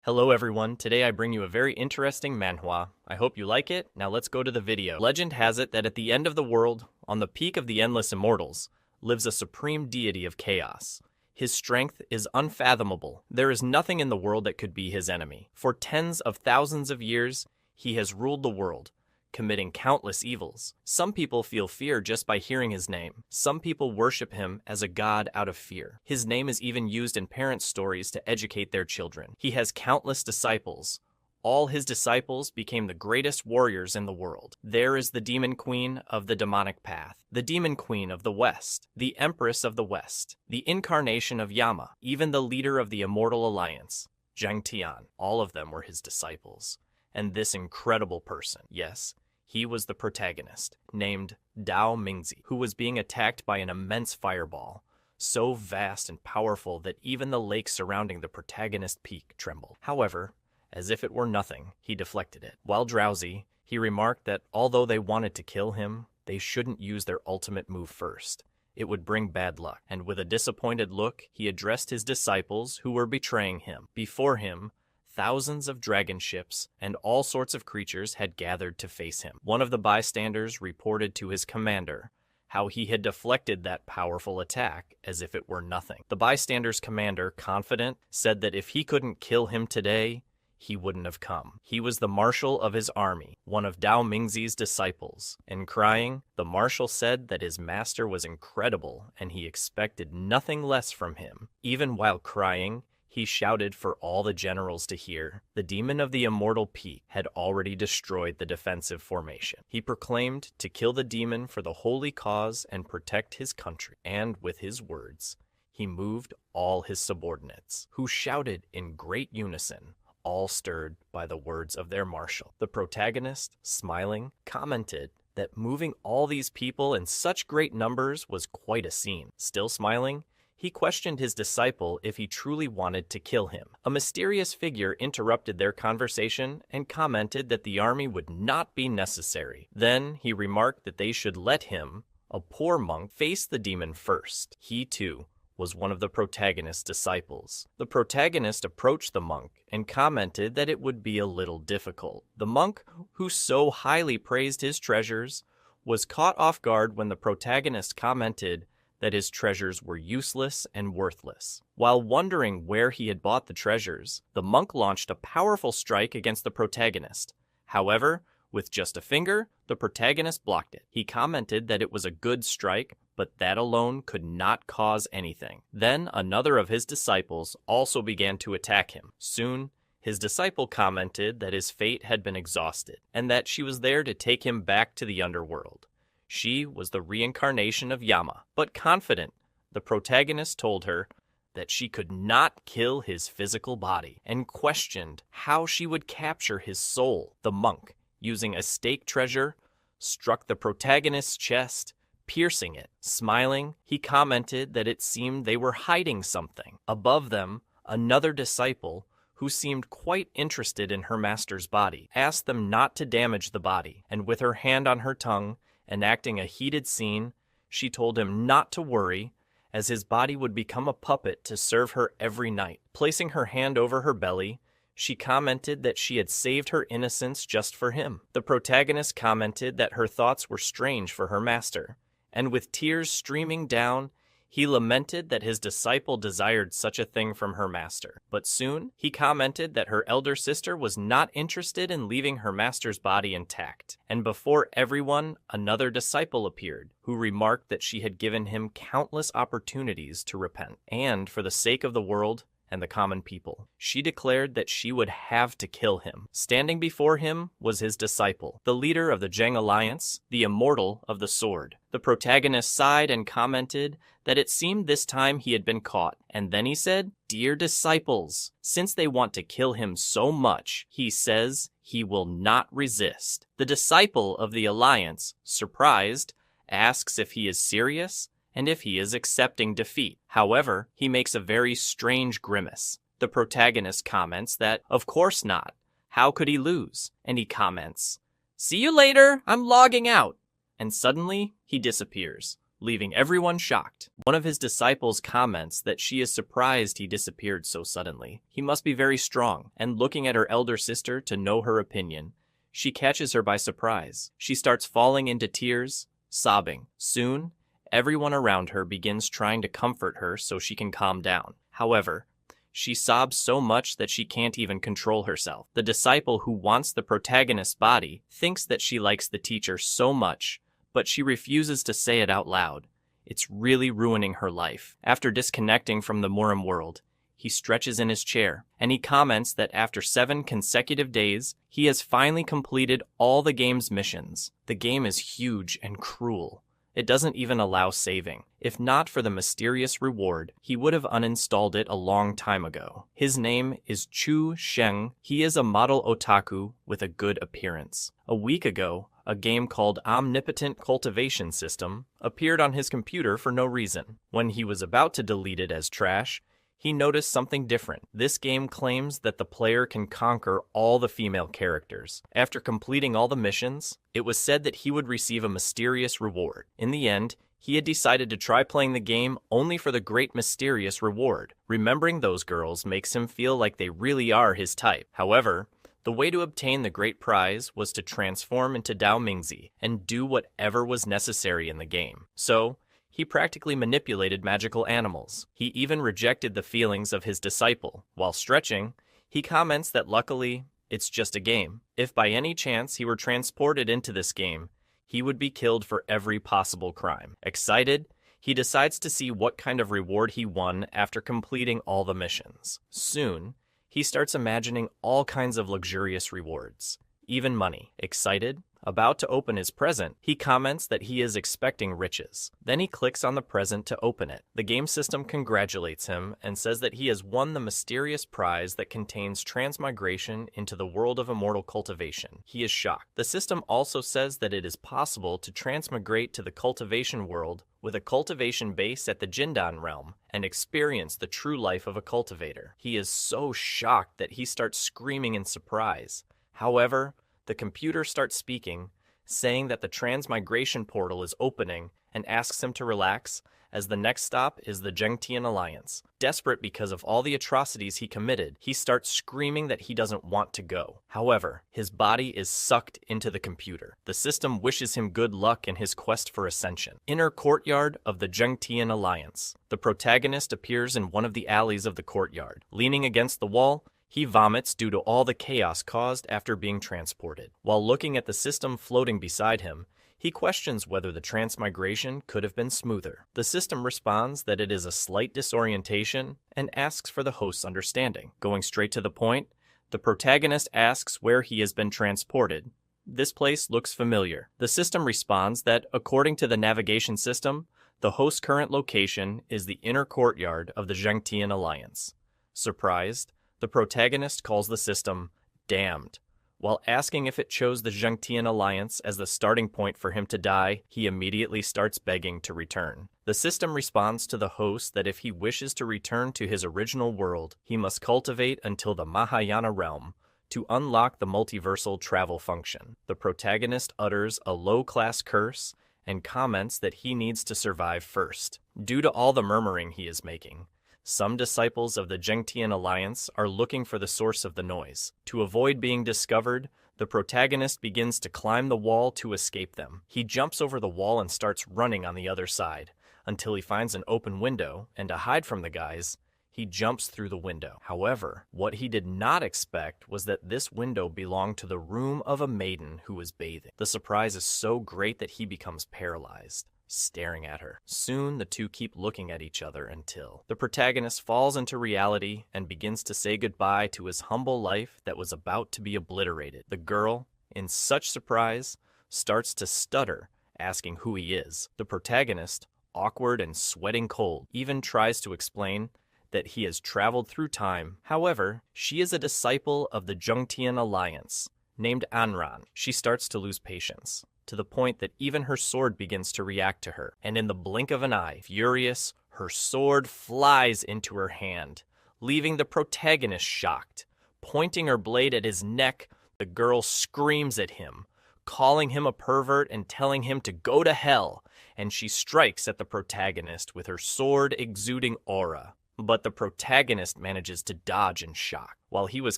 Hello everyone, today I bring you a very interesting manhwa. I hope you like it. Now let's go to the video. Legend has it that at the end of the world, on the peak of the endless immortals, lives a supreme deity of chaos. His strength is unfathomable. There is nothing in the world that could be his enemy. For tens of thousands of years, he has ruled the world, committing countless evils. Some people feel fear just by hearing his name. Some people worship him as a god out of fear. His name is even used in parents' stories to educate their children. He has countless disciples. All his disciples became the greatest warriors in the world. There is the demon queen of the demonic path, the demon queen of the West, the empress of the West, the incarnation of Yama, even the leader of the immortal alliance, Junkie. All of them were his disciples. And this incredible person, yes, he was the protagonist, named Dao Mingzi, who was being attacked by an immense fireball, so vast and powerful that even the lake surrounding the protagonist peak trembled. However, as if it were nothing, he deflected it. While drowsy, he remarked that although they wanted to kill him, they shouldn't use their ultimate move first. It would bring bad luck. And with a disappointed look, he addressed his disciples who were betraying him. Before him, thousands of dragon ships and all sorts of creatures had gathered to face him. One of the bystanders reported to his commander how he had deflected that powerful attack as if it were nothing. The bystander's commander, confident, said that if he couldn't kill him today, he wouldn't have come. He was the marshal of his army, one of Dao Mingzi's disciples. And crying, the marshal said that his master was incredible and he expected nothing less from him. Even while crying, he shouted for all the generals to hear. The demon of the immortal peak had already destroyed the defensive formation. He proclaimed to kill the demon for the holy cause and protect his country. And with his words, he moved all his subordinates, who shouted in great unison, all stirred by the words of their marshal. The protagonist, smiling, commented that moving all these people in such great numbers was quite a scene. Still smiling, he questioned his disciple if he truly wanted to kill him. A mysterious figure interrupted their conversation and commented that the army would not be necessary. Then he remarked that they should let him, a poor monk, face the demon first. He too was one of the protagonist's disciples. The protagonist approached the monk and commented that it would be a little difficult. The monk, who so highly praised his treasures, was caught off guard when the protagonist commented that his treasures were useless and worthless. While wondering where he had bought the treasures, the monk launched a powerful strike against the protagonist. However, with just a finger, the protagonist blocked it. He commented that it was a good strike, but that alone could not cause anything. Then another of his disciples also began to attack him. Soon, his disciple commented that his fate had been exhausted, and that she was there to take him back to the underworld. She was the reincarnation of Yama, but confident, the protagonist told her that she could not kill his physical body, and questioned how she would capture his soul. The monk, using a stake treasure, struck the protagonist's chest, piercing it. Smiling, he commented that it seemed they were hiding something. Above them, another disciple, who seemed quite interested in her master's body, asked them not to damage the body, and with her hand on her tongue, enacting a heated scene, she told him not to worry, as his body would become a puppet to serve her every night. Placing her hand over her belly, she commented that she had saved her innocence just for him. The protagonist commented that her thoughts were strange for her master, and with tears streaming down, he lamented that his disciple desired such a thing from her master. But soon, he commented that her elder sister was not interested in leaving her master's body intact. And before everyone, another disciple appeared, who remarked that she had given him countless opportunities to repent. And for the sake of the world and the common people, she declared that she would have to kill him. Standing before him was his disciple, the leader of the Zheng Alliance, the immortal of the sword. The protagonist sighed and commented that it seemed this time he had been caught. And then he said, "Dear disciples, since they want to kill him so much, he says he will not resist." The disciple of the Alliance, surprised, asks if he is serious and if he is accepting defeat. However, he makes a very strange grimace. The protagonist comments that, of course not. How could he lose? And he comments, "See you later, I'm logging out." And suddenly, he disappears, leaving everyone shocked. One of his disciples comments that she is surprised he disappeared so suddenly. He must be very strong, and looking at her elder sister to know her opinion, she catches her by surprise. She starts falling into tears, sobbing. Soon, everyone around her begins trying to comfort her so she can calm down. However, she sobs so much that she can't even control herself. The disciple who wants the protagonist's body thinks that she likes the teacher so much, but she refuses to say it out loud. It's really ruining her life. After disconnecting from the Murim world, he stretches in his chair, and he comments that after 7 consecutive days, he has finally completed all the game's missions. The game is huge and cruel. It doesn't even allow saving. If not for the mysterious reward, he would have uninstalled it a long time ago. His name is Chu Sheng. He is a model otaku with a good appearance. A week ago, a game called Omnipotent Cultivation System appeared on his computer for no reason. When he was about to delete it as trash, he noticed something different. This game claims that the player can conquer all the female characters. After completing all the missions, it was said that he would receive a mysterious reward. In the end, he had decided to try playing the game only for the great mysterious reward. Remembering those girls makes him feel like they really are his type. However, the way to obtain the great prize was to transform into Dao Mingzi and do whatever was necessary in the game. So, he practically manipulated magical animals. He even rejected the feelings of his disciple. While stretching, he comments that luckily, it's just a game. If by any chance he were transported into this game, he would be killed for every possible crime. Excited, he decides to see what kind of reward he won after completing all the missions. Soon, he starts imagining all kinds of luxurious rewards, even money. Excited, about to open his present, he comments that he is expecting riches. Then he clicks on the present to open it. The game system congratulates him and says that he has won the mysterious prize that contains transmigration into the world of immortal cultivation. He is shocked. The system also says that it is possible to transmigrate to the cultivation world with a cultivation base at the Jindan realm and experience the true life of a cultivator. He is so shocked that he starts screaming in surprise. However, the computer starts speaking, saying that the transmigration portal is opening and asks him to relax, as the next stop is the Junkie Alliance. Desperate because of all the atrocities he committed, he starts screaming that he doesn't want to go. However, his body is sucked into the computer. The system wishes him good luck in his quest for ascension. Inner courtyard of the Junkie Alliance. The protagonist appears in one of the alleys of the courtyard. Leaning against the wall, he vomits due to all the chaos caused after being transported. While looking at the system floating beside him, he questions whether the transmigration could have been smoother. The system responds that it is a slight disorientation and asks for the host's understanding. Going straight to the point, the protagonist asks where he has been transported. This place looks familiar. The system responds that, according to the navigation system, the host's current location is the inner courtyard of the Junkie Alliance. Surprised, the protagonist calls the system damned. While asking if it chose the Junkie Alliance as the starting point for him to die, he immediately starts begging to return. The system responds to the host that if he wishes to return to his original world, he must cultivate until the Mahayana realm to unlock the multiversal travel function. The protagonist utters a low-class curse and comments that he needs to survive first. Due to all the murmuring he is making, some disciples of the Junkie Alliance are looking for the source of the noise. To avoid being discovered, the protagonist begins to climb the wall to escape them. He jumps over the wall and starts running on the other side, until he finds an open window, and to hide from the guys, he jumps through the window. However, what he did not expect was that this window belonged to the room of a maiden who was bathing. The surprise is so great that he becomes paralyzed, staring at her. Soon, the two keep looking at each other until the protagonist falls into reality and begins to say goodbye to his humble life that was about to be obliterated. The girl, in such surprise, starts to stutter, asking who he is. The protagonist, awkward and sweating cold, even tries to explain that he has traveled through time. However, she is a disciple of the Junkie Alliance, named Anran. She starts to lose patience, to the point that even her sword begins to react to her, and in the blink of an eye, furious, her sword flies into her hand, leaving the protagonist shocked. Pointing her blade at his neck, the girl screams at him, calling him a pervert and telling him to go to hell, and she strikes at the protagonist with her sword exuding aura. But the protagonist manages to dodge in shock. While he was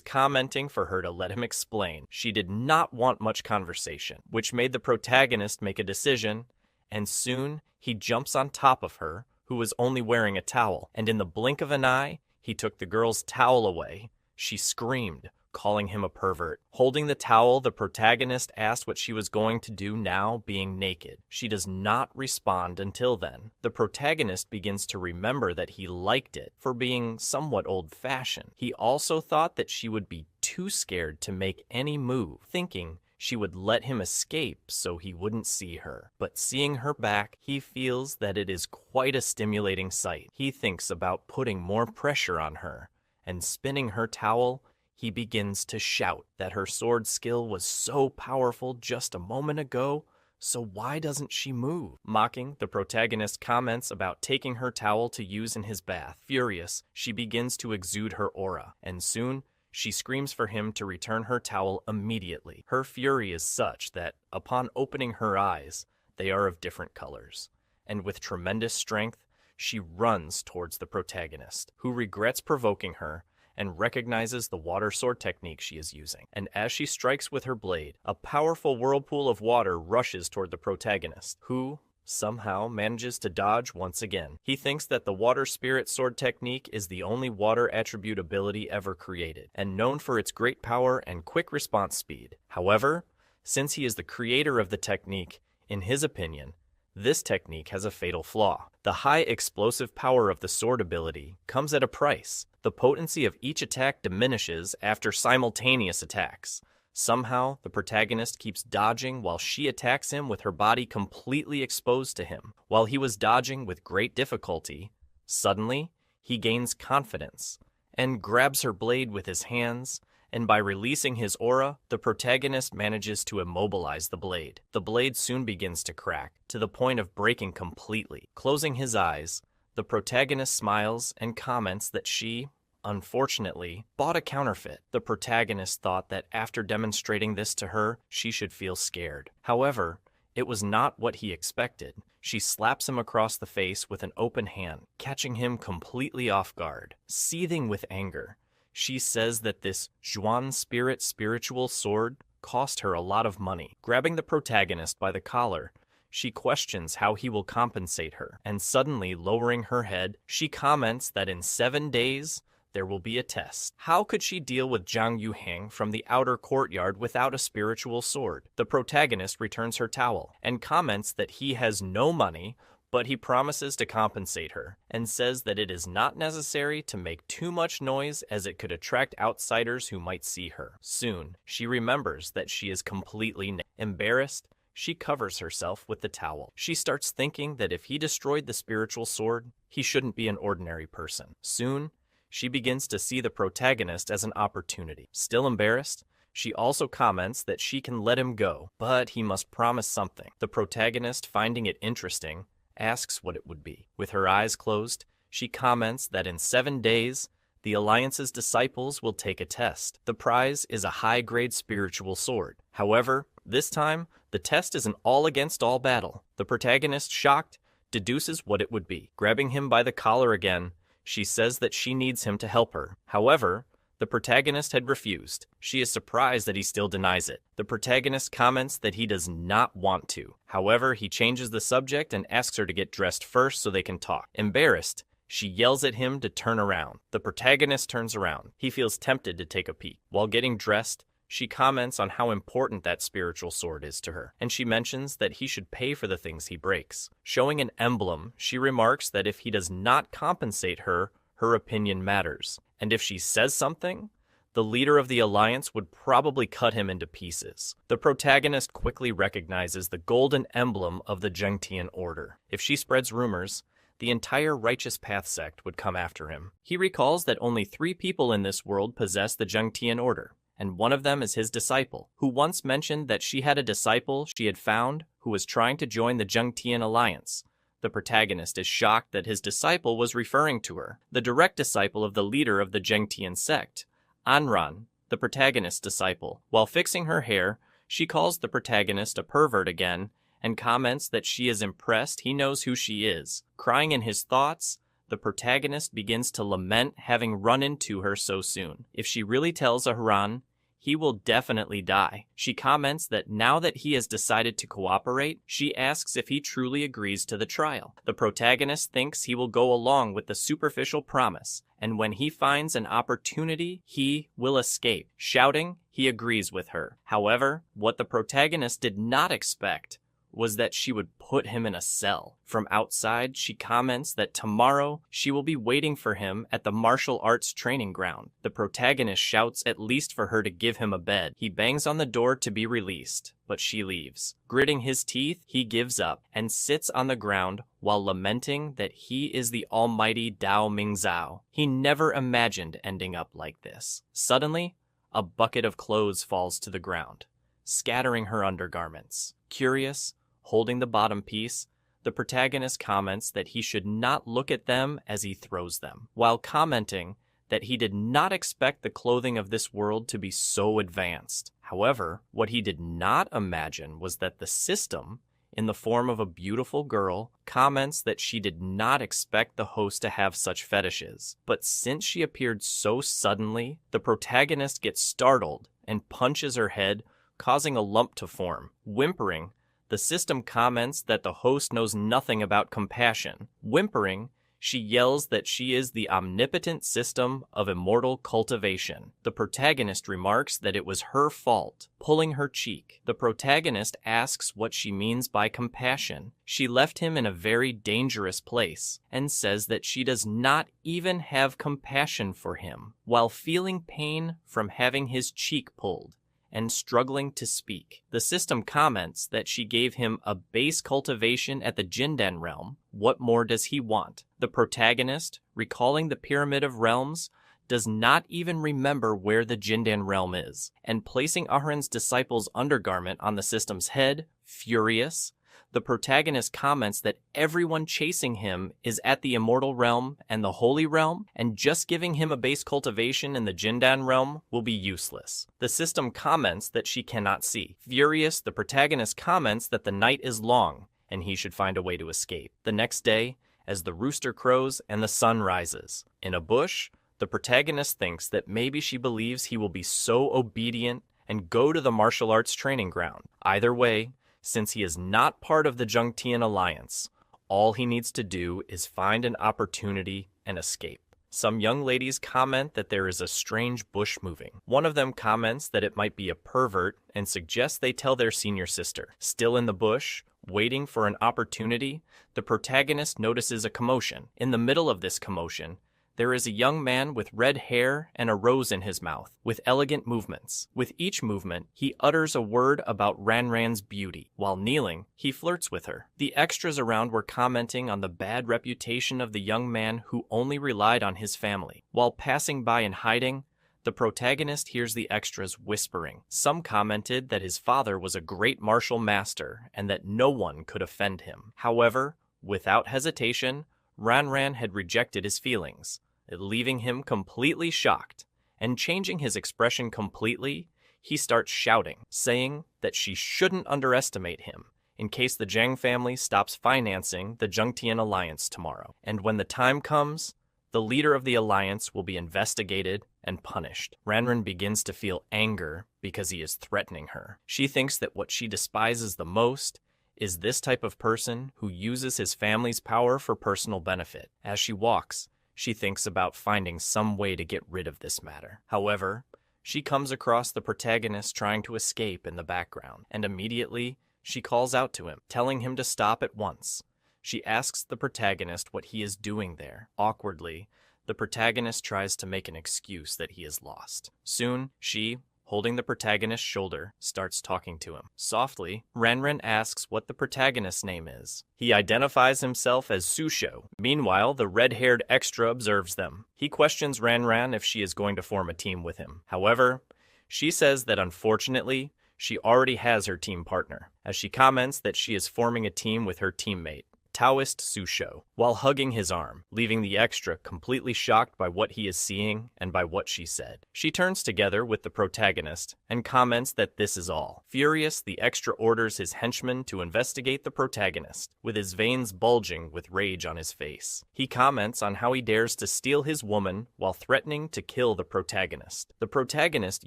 commenting for her to let him explain, she did not want much conversation, which made the protagonist make a decision, and soon he jumps on top of her, who was only wearing a towel, and in the blink of an eye, he took the girl's towel away. She screamed, calling him a pervert. Holding the towel, the protagonist asked what she was going to do now, being naked. She does not respond until then. The protagonist begins to remember that he liked it for being somewhat old-fashioned. He also thought that she would be too scared to make any move, thinking she would let him escape so he wouldn't see her. But seeing her back, he feels that it is quite a stimulating sight. He thinks about putting more pressure on her, and spinning her towel, he begins to shout that her sword skill was so powerful just a moment ago, so why doesn't she move? Mocking, the protagonist comments about taking her towel to use in his bath. Furious, she begins to exude her aura, and soon, she screams for him to return her towel immediately. Her fury is such that, upon opening her eyes, they are of different colors, and with tremendous strength, she runs towards the protagonist, who regrets provoking her and recognizes the water sword technique she is using. And as she strikes with her blade, a powerful whirlpool of water rushes toward the protagonist, who somehow manages to dodge once again. He thinks that the water spirit sword technique is the only water attribute ability ever created, and known for its great power and quick response speed. However, since he is the creator of the technique, in his opinion, this technique has a fatal flaw. The high explosive power of the sword ability comes at a price. The potency of each attack diminishes after simultaneous attacks. Somehow, the protagonist keeps dodging while she attacks him with her body completely exposed to him. While he was dodging with great difficulty, suddenly, he gains confidence and grabs her blade with his hands, and by releasing his aura, the protagonist manages to immobilize the blade. The blade soon begins to crack, to the point of breaking completely. Closing his eyes, the protagonist smiles and comments that she, unfortunately, bought a counterfeit. The protagonist thought that after demonstrating this to her, she should feel scared. However, it was not what he expected. She slaps him across the face with an open hand, catching him completely off guard. Seething with anger, she says that this Zhuan Spirit spiritual sword cost her a lot of money. Grabbing the protagonist by the collar, she questions how he will compensate her, and suddenly lowering her head, she comments that in 7 days, there will be a test. How could she deal with Zhang Yuhang from the outer courtyard without a spiritual sword? The protagonist returns her towel and comments that he has no money, but he promises to compensate her and says that it is not necessary to make too much noise as it could attract outsiders who might see her. Soon, she remembers that she is completely naked. Embarrassed, she covers herself with the towel. She starts thinking that if he destroyed the spiritual sword, he shouldn't be an ordinary person. Soon, she begins to see the protagonist as an opportunity. Still embarrassed, she also comments that she can let him go, but he must promise something. The protagonist, finding it interesting, asks what it would be. With her eyes closed, she comments that in 7 days, the Alliance's disciples will take a test. The prize is a high-grade spiritual sword. However, this time, the test is an all-against-all battle. The protagonist, shocked, deduces what it would be. Grabbing him by the collar again, she says that she needs him to help her. However, the protagonist had refused. She is surprised that he still denies it. The protagonist comments that he does not want to. However, he changes the subject and asks her to get dressed first so they can talk. Embarrassed, she yells at him to turn around. The protagonist turns around. He feels tempted to take a peek. While getting dressed, she comments on how important that spiritual sword is to her, and she mentions that he should pay for the things he breaks. Showing an emblem, she remarks that if he does not compensate her, her opinion matters, and if she says something, the leader of the Alliance would probably cut him into pieces. The protagonist quickly recognizes the golden emblem of the Zhengtian Order. If she spreads rumors, the entire Righteous Path sect would come after him. He recalls that only 3 people in this world possess the Zhengtian Order, and one of them is his disciple, who once mentioned that she had a disciple she had found who was trying to join the Zhengtian Alliance. The protagonist is shocked that his disciple was referring to her, the direct disciple of the leader of the Zhengtian sect, Anran, the protagonist's disciple. While fixing her hair, She calls the protagonist a pervert again and comments that she is impressed he knows who she is. Crying in his thoughts, the protagonist begins to lament having run into her so soon. If she really tells Ahran, he will definitely die. She comments that now that he has decided to cooperate, she asks if he truly agrees to the trial. The protagonist thinks he will go along with the superficial promise, and when he finds an opportunity, he will escape. Shouting, he agrees with her. However, what the protagonist did not expect was that she would put him in a cell. From outside, she comments that tomorrow she will be waiting for him at the martial arts training ground. The protagonist shouts at least for her to give him a bed. He bangs on the door to be released, but she leaves. Gritting his teeth, he gives up and sits on the ground while lamenting that he is the almighty Dao Mingzao. He never imagined ending up like this. Suddenly, a bucket of clothes falls to the ground, scattering her undergarments. Curious, holding the bottom piece, the protagonist comments that he should not look at them as he throws them, while commenting that he did not expect the clothing of this world to be so advanced. However, what he did not imagine was that the system, in the form of a beautiful girl, comments that she did not expect the host to have such fetishes. But since she appeared so suddenly, the protagonist gets startled and punches her head, causing a lump to form. Whimpering, the system comments that the host knows nothing about compassion. Whimpering, she yells that she is the omnipotent system of immortal cultivation. The protagonist remarks that it was her fault, pulling her cheek. The protagonist asks what she means by compassion. She left him in a very dangerous place and says that she does not even have compassion for him, while feeling pain from having his cheek pulled and struggling to speak. The system comments that she gave him a base cultivation at the Jindan realm. What more does he want? The protagonist, recalling the Pyramid of Realms, does not even remember where the Jindan realm is, and placing Ahran's disciple's undergarment on the system's head, furious, the protagonist comments that everyone chasing him is at the Immortal Realm and the Holy Realm, and just giving him a base cultivation in the Jindan Realm will be useless. The system comments that she cannot see. Furious, the protagonist comments that the night is long, and he should find a way to escape. The next day, as the rooster crows and the sun rises, in a bush, the protagonist thinks that maybe she believes he will be so obedient and go to the martial arts training ground. Either way, since he is not part of the Junkie alliance, all he needs to do is find an opportunity and escape. Some young ladies comment that there is a strange bush moving. One of them comments that it might be a pervert and suggests they tell their senior sister. Still in the bush, waiting for an opportunity, the protagonist notices a commotion. In the middle of this commotion, there is a young man with red hair and a rose in his mouth, with elegant movements. With each movement, he utters a word about Ranran's beauty. While kneeling, he flirts with her. The extras around were commenting on the bad reputation of the young man who only relied on his family. While passing by and hiding, the protagonist hears the extras whispering. Some commented that his father was a great martial master and that no one could offend him. However, without hesitation, Ranran had rejected his feelings, leaving him completely shocked, and changing his expression completely, he starts shouting, saying that she shouldn't underestimate him in case the Zhang family stops financing the Junkie alliance tomorrow. And when the time comes, the leader of the alliance will be investigated and punished. Ranran begins to feel anger because he is threatening her. She thinks that what she despises the most is this type of person who uses his family's power for personal benefit. As she walks, she thinks about finding some way to get rid of this matter. However, she comes across the protagonist trying to escape in the background, and immediately she calls out to him, telling him to stop at once. She asks the protagonist what he is doing there. Awkwardly, the protagonist tries to make an excuse that he is lost. Soon, she, holding the protagonist's shoulder, starts talking to him. Softly, Ranran asks what the protagonist's name is. He identifies himself as Susho. Meanwhile, the red-haired extra observes them. He questions Ranran if she is going to form a team with him. However, she says that unfortunately, she already has her team partner, as she comments that she is forming a team with her teammate. Taoist Susho, while hugging his arm, leaving the extra completely shocked by what he is seeing and by what she said. She turns together with the protagonist and comments that this is all. Furious, the extra orders his henchman to investigate the protagonist, with his veins bulging with rage on his face. He comments on how he dares to steal his woman while threatening to kill the protagonist. The protagonist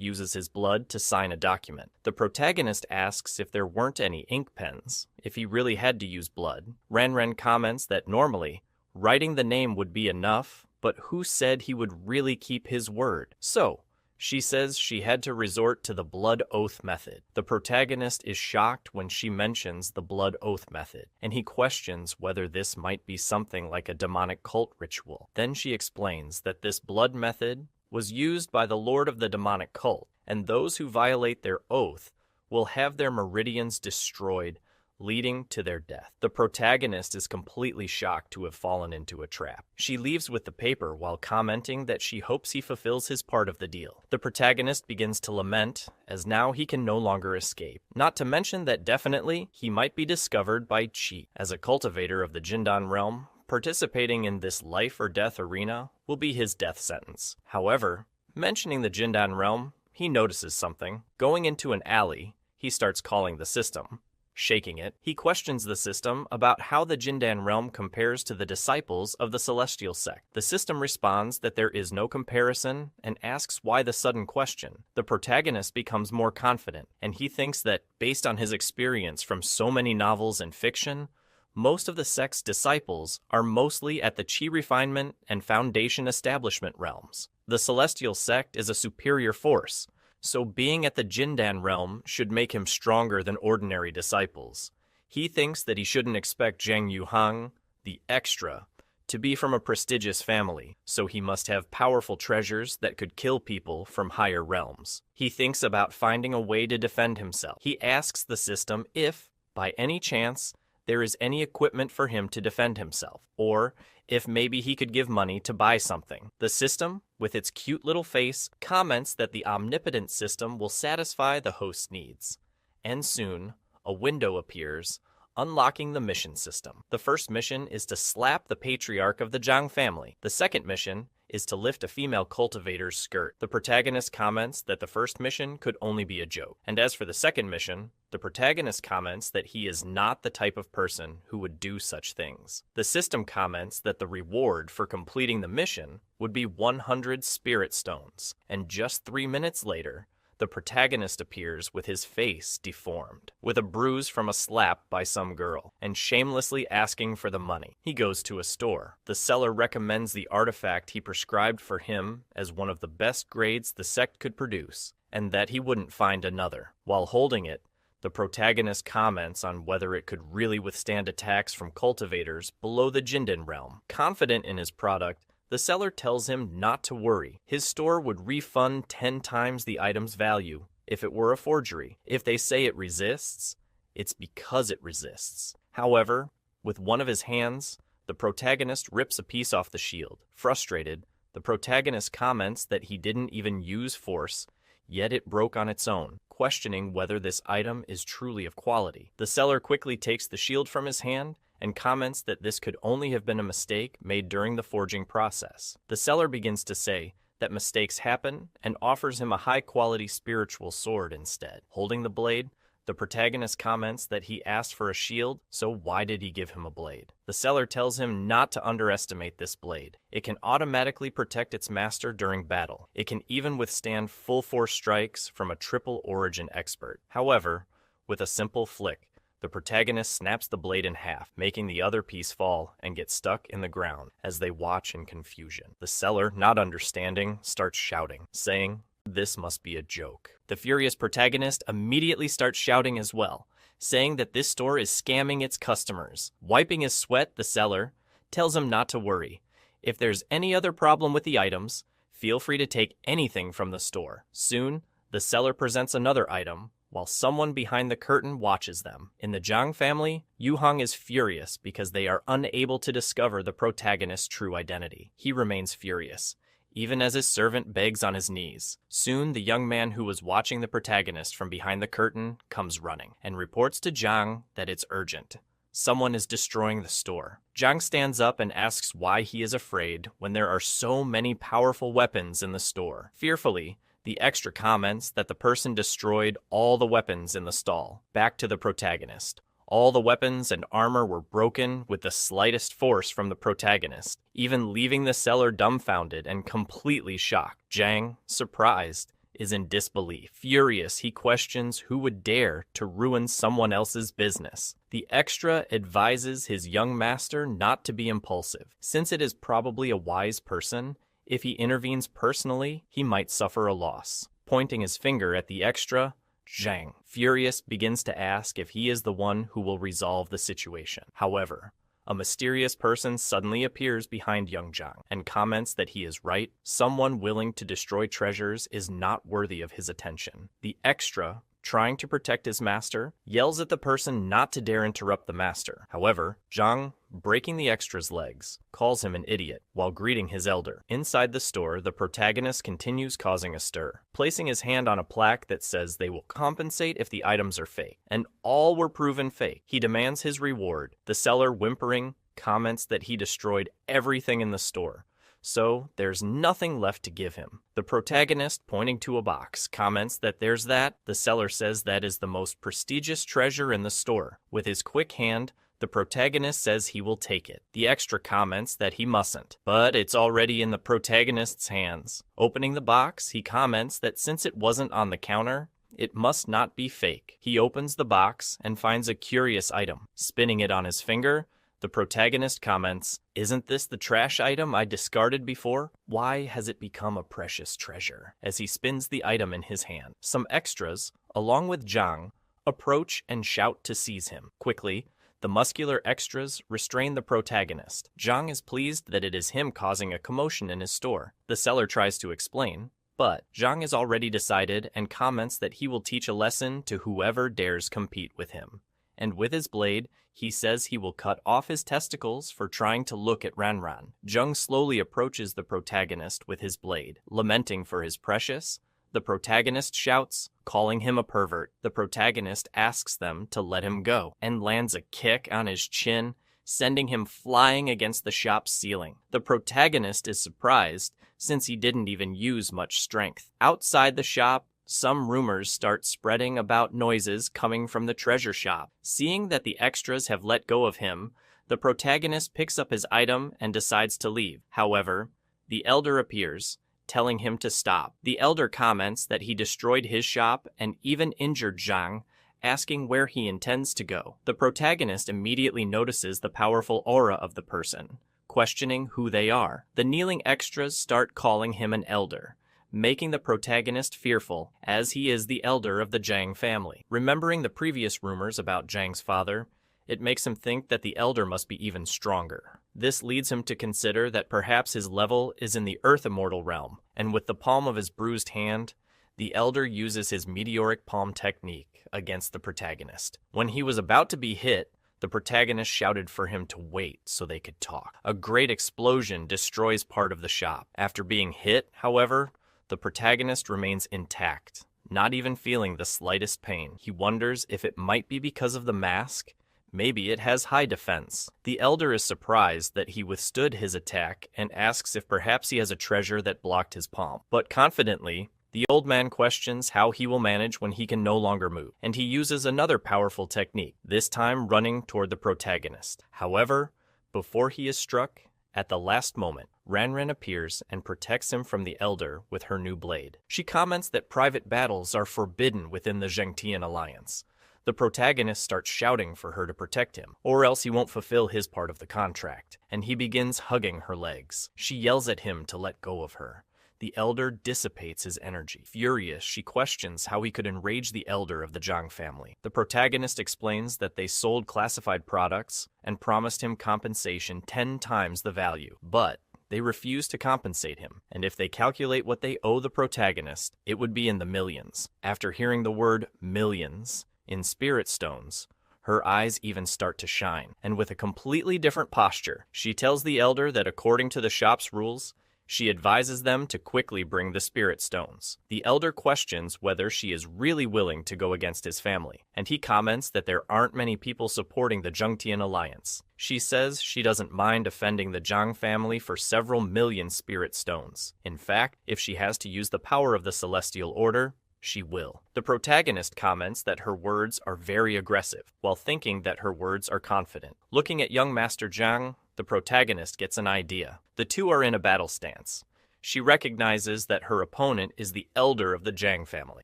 uses his blood to sign a document. The protagonist asks if there weren't any ink pens, if he really had to use blood. Ren comments that normally, writing the name would be enough, but who said he would really keep his word? So, she says she had to resort to the blood oath method. The protagonist is shocked when she mentions the blood oath method, and he questions whether this might be something like a demonic cult ritual. Then she explains that this blood method was used by the lord of the demonic cult, and those who violate their oath will have their meridians destroyed, leading to their death. The protagonist is completely shocked to have fallen into a trap. She leaves with the paper while commenting that she hopes he fulfills his part of the deal. The protagonist begins to lament, as now he can no longer escape. Not to mention that definitely he might be discovered by Chi. As a cultivator of the Jindan realm, participating in this life or death arena will be his death sentence. However, mentioning the Jindan realm, he notices something. Going into an alley, he starts calling the system. Shaking it, he questions the system about how the Jindan realm compares to the disciples of the celestial sect. The system responds that there is no comparison and asks why the sudden question. The protagonist becomes more confident, and he thinks that, based on his experience from so many novels and fiction, most of the sect's disciples are mostly at the Chi refinement and foundation establishment realms. The celestial sect is a superior force, so being at the Jindan realm should make him stronger than ordinary disciples. He thinks that he shouldn't expect Zhang Yuhang, the extra, to be from a prestigious family, so he must have powerful treasures that could kill people from higher realms. He thinks about finding a way to defend himself. He asks the system if, by any chance, there is any equipment for him to defend himself, or if maybe he could give money to buy something. The system, with its cute little face, comments that the omnipotent system will satisfy the host's needs. And soon, a window appears, unlocking the mission system. The first mission is to slap the patriarch of the Zhang family. The second mission is to lift a female cultivator's skirt. The protagonist comments that the first mission could only be a joke. And as for the second mission, the protagonist comments that he is not the type of person who would do such things. The system comments that the reward for completing the mission would be 100 spirit stones. And just 3 minutes later, the protagonist appears with his face deformed, with a bruise from a slap by some girl, and shamelessly asking for the money. He goes to a store. The seller recommends the artifact he prescribed for him as one of the best grades the sect could produce, and that he wouldn't find another. While holding it, the protagonist comments on whether it could really withstand attacks from cultivators below the Jindan realm. Confident in his product, the seller tells him not to worry. His store would refund 10 times the item's value if it were a forgery. If they say it resists, it's because it resists. However, with one of his hands, the protagonist rips a piece off the shield. Frustrated, the protagonist comments that he didn't even use force, yet it broke on its own, questioning whether this item is truly of quality. The seller quickly takes the shield from his hand and comments that this could only have been a mistake made during the forging process. The seller begins to say that mistakes happen and offers him a high-quality spiritual sword instead. Holding the blade, the protagonist comments that he asked for a shield, so why did he give him a blade? The seller tells him not to underestimate this blade. It can automatically protect its master during battle. It can even withstand full-force strikes from a triple origin expert. However, with a simple flick, the protagonist snaps the blade in half, making the other piece fall and get stuck in the ground as they watch in confusion. The seller, not understanding, starts shouting, saying, "This must be a joke." The furious protagonist immediately starts shouting as well, saying that this store is scamming its customers. Wiping his sweat, the seller tells him not to worry. If there's any other problem with the items, feel free to take anything from the store. Soon, the seller presents another item, while someone behind the curtain watches them. In the Zhang family, Yuhang is furious because they are unable to discover the protagonist's true identity. He remains furious, even as his servant begs on his knees. Soon, the young man who was watching the protagonist from behind the curtain comes running and reports to Zhang that it's urgent. Someone is destroying the store. Zhang stands up and asks why he is afraid when there are so many powerful weapons in the store. Fearfully, the extra comments that the person destroyed all the weapons in the stall. Back to the protagonist. All the weapons and armor were broken with the slightest force from the protagonist, even leaving the seller dumbfounded and completely shocked. Zhang, surprised, is in disbelief. Furious, he questions who would dare to ruin someone else's business. The extra advises his young master not to be impulsive, since it is probably a wise person. If he intervenes personally, he might suffer a loss. Pointing his finger at the extra, Zhang, furious, begins to ask if he is the one who will resolve the situation. However, a mysterious person suddenly appears behind young Zhang and comments that he is right. Someone willing to destroy treasures is not worthy of his attention. The extra, trying to protect his master, yells at the person not to dare interrupt the master. However, Zhang, breaking the extra's legs, calls him an idiot while greeting his elder. Inside the store, the protagonist continues causing a stir, placing his hand on a plaque that says they will compensate if the items are fake, and all were proven fake. He demands his reward. The seller, whimpering, comments that he destroyed everything in the store, so there's nothing left to give him. The protagonist, pointing to a box, comments that there's that. The seller says that is the most prestigious treasure in the store. With his quick hand, the protagonist says he will take it. The extra comments that he mustn't, but it's already in the protagonist's hands. Opening the box, he comments that since it wasn't on the counter, it must not be fake. He opens the box and finds a curious item. Spinning it on his finger, the protagonist comments, "Isn't this the trash item I discarded before? Why has it become a precious treasure?" As he spins the item in his hand. Some extras, along with Zhang, approach and shout to seize him. Quickly, the muscular extras restrain the protagonist. Zhang is pleased that it is him causing a commotion in his store. The seller tries to explain, but Zhang is already decided and comments that he will teach a lesson to whoever dares compete with him. And with his blade, he says he will cut off his testicles for trying to look at Ranran. Zhang slowly approaches the protagonist with his blade, lamenting for his precious. The protagonist shouts, calling him a pervert. The protagonist asks them to let him go, and lands a kick on his chin, sending him flying against the shop's ceiling. The protagonist is surprised, since he didn't even use much strength. Outside the shop, some rumors start spreading about noises coming from the treasure shop. Seeing that the extras have let go of him, the protagonist picks up his item and decides to leave. However, the elder appears, telling him to stop. The elder comments that he destroyed his shop and even injured Zhang, asking where he intends to go. The protagonist immediately notices the powerful aura of the person, questioning who they are. The kneeling extras start calling him an elder, making the protagonist fearful, as he is the elder of the Zhang family. Remembering the previous rumors about Zhang's father, it makes him think that the elder must be even stronger. This leads him to consider that perhaps his level is in the Earth Immortal realm, and with the palm of his bruised hand, the elder uses his meteoric palm technique against the protagonist. When he was about to be hit, the protagonist shouted for him to wait so they could talk. A great explosion destroys part of the shop. After being hit, however, the protagonist remains intact, not even feeling the slightest pain. He wonders if it might be because of the mask. Maybe it has high defense. The elder is surprised that he withstood his attack and asks if perhaps he has a treasure that blocked his palm. But confidently, the old man questions how he will manage when he can no longer move, and he uses another powerful technique, this time running toward the protagonist. However, before he is struck, at the last moment, Ranran appears and protects him from the elder with her new blade. She comments that private battles are forbidden within the Zhengtian alliance. The protagonist starts shouting for her to protect him, or else he won't fulfill his part of the contract, and he begins hugging her legs. She yells at him to let go of her. The elder dissipates his energy. Furious, she questions how he could enrage the elder of the Zhang family. The protagonist explains that they sold classified products and promised him compensation 10 times the value, but they refuse to compensate him, and if they calculate what they owe the protagonist, it would be in the millions. After hearing the word millions in spirit stones, her eyes even start to shine, and with a completely different posture, she tells the elder that according to the shop's rules, She advises them to quickly bring the spirit stones. The elder questions whether she is really willing to go against his family, and he comments that there aren't many people supporting the Jungtian alliance. She says she doesn't mind offending the Zhang family for several million spirit stones. In fact, if she has to use the power of the Celestial Order, she will. The protagonist comments that her words are very aggressive, while thinking that her words are confident. Looking at young Master Zhang, the protagonist gets an idea. The two are in a battle stance. She recognizes that her opponent is the elder of the Zhang family.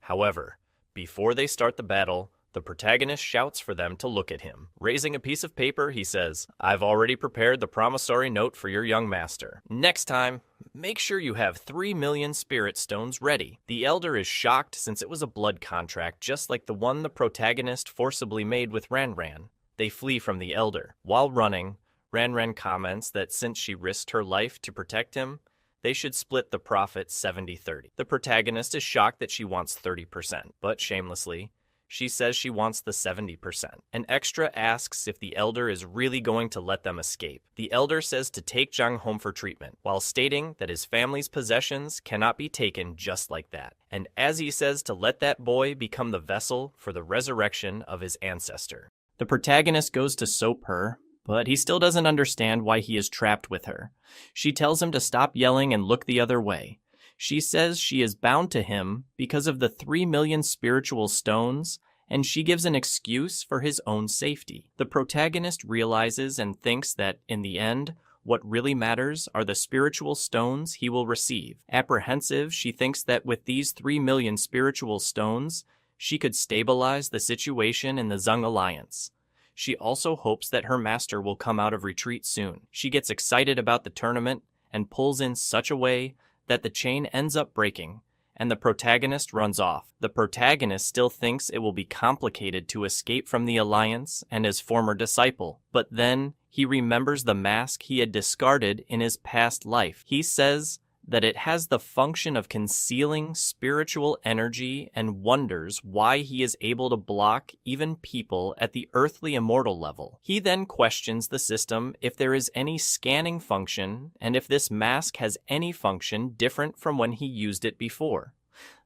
However, before they start the battle, the protagonist shouts for them to look at him. Raising a piece of paper, he says, "I've already prepared the promissory note for your young master. Next time, make sure you have 3 million spirit stones ready." The elder is shocked since it was a blood contract just like the one the protagonist forcibly made with Ranran. They flee from the elder. While running, Ranran comments that since she risked her life to protect him, they should split the profit 70-30. The protagonist is shocked that she wants 30%, but shamelessly, she says she wants the 70%. An extra asks if the elder is really going to let them escape. The elder says to take Zhang home for treatment, while stating that his family's possessions cannot be taken just like that. And as he says to let that boy become the vessel for the resurrection of his ancestor. The protagonist goes to soap her, but he still doesn't understand why he is trapped with her. She tells him to stop yelling and look the other way. She says she is bound to him because of the 3 million spiritual stones, and she gives an excuse for his own safety. The protagonist realizes and thinks that, in the end, what really matters are the spiritual stones he will receive. Apprehensive, she thinks that with these 3 million spiritual stones, she could stabilize the situation in the Zhang Alliance. She also hopes that her master will come out of retreat soon. She gets excited about the tournament and pulls in such a way that the chain ends up breaking, and the protagonist runs off. The protagonist still thinks it will be complicated to escape from the Alliance and his former disciple, but then he remembers the mask he had discarded in his past life. He says that it has the function of concealing spiritual energy and wonders why he is able to block even people at the earthly immortal level. He then questions the system if there is any scanning function and if this mask has any function different from when he used it before.